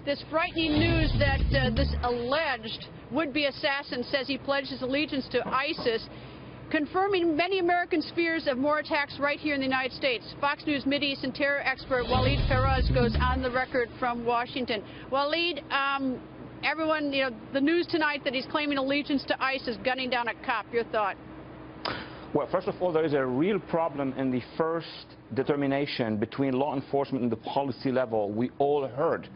this frightening news that this alleged would-be assassin says he pledged his allegiance to ISIS, confirming many Americans' fears of more attacks right here in the United States. Fox News Mideast and terror expert Walid Phares goes on the record from Washington. Walid, everyone, the news tonight that he's claiming allegiance to ISIS, gunning down a cop. Your thought? Well, first of all, there is a real problem in the first determination between law enforcement and the policy level. We all heard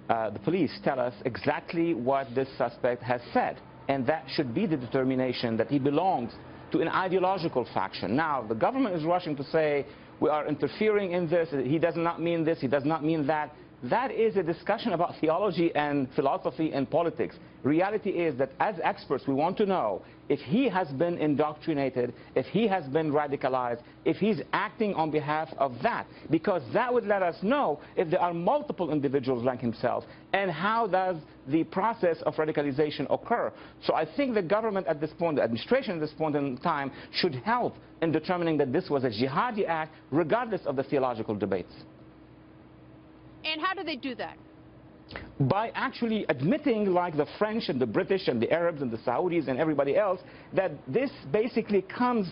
the police tell us exactly what this suspect has said, and that should be the determination that he belongs to an ideological faction. Now, the government is rushing to say we are interfering in this, he does not mean this, he does not mean that. That is a discussion about theology and philosophy and politics. Reality is that as experts, we want to know if he has been indoctrinated, if he has been radicalized, if he's acting on behalf of that, because that would let us know if there are multiple individuals like himself and how does the process of radicalization occur. So I think the government at this point, the administration at this point in time, should help in determining that this was a jihadi act regardless of the theological debates. And how do they do that? By actually admitting, like the French and the British and the Arabs and the Saudis and everybody else, that this basically comes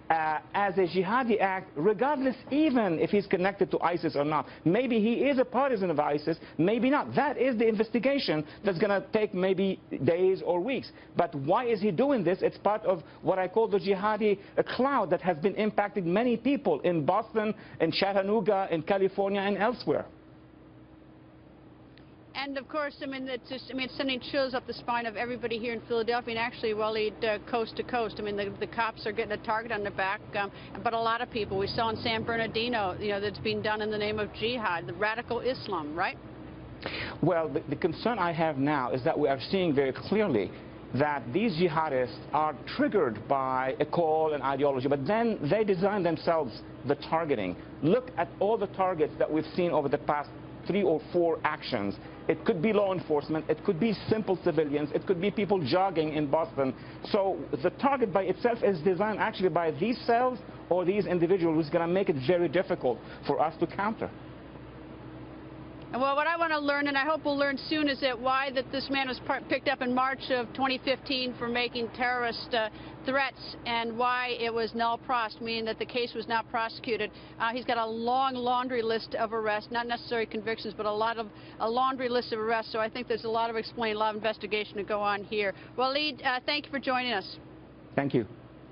as a jihadi act, regardless even if he's connected to ISIS or not. Maybe he is a partisan of ISIS, maybe not. That is the investigation that's going to take maybe days or weeks. But why is he doing this? It's part of what I call the jihadi cloud that has been impacting many people in Boston, in Chattanooga, in California, and elsewhere. And of course, it's sending chills up the spine of everybody here in Philadelphia, and actually, Walid, coast to coast. The cops are getting a target on their back, but a lot of people. We saw in San Bernardino, that's being done in the name of jihad, the radical Islam, right? Well, the concern I have now is that we are seeing very clearly that these jihadists are triggered by a call and ideology, but then they design themselves the targeting. Look at all the targets that we've seen over the past 3 or 4 actions. It could be law enforcement, it could be simple civilians, it could be people jogging in Boston. So the target by itself is designed actually by these cells or these individuals, who's going to make it very difficult for us to counter. Well, what I want to learn, and I hope we'll learn soon, is that why that this man was picked up in March of 2015 for making terrorist threats, and why it was null pros, meaning that the case was not prosecuted. He's got a long laundry list of arrests, not necessarily convictions, but a laundry list of arrests. So I think there's a lot of explaining, a lot of investigation to go on here. Walid, thank you for joining us. Thank you.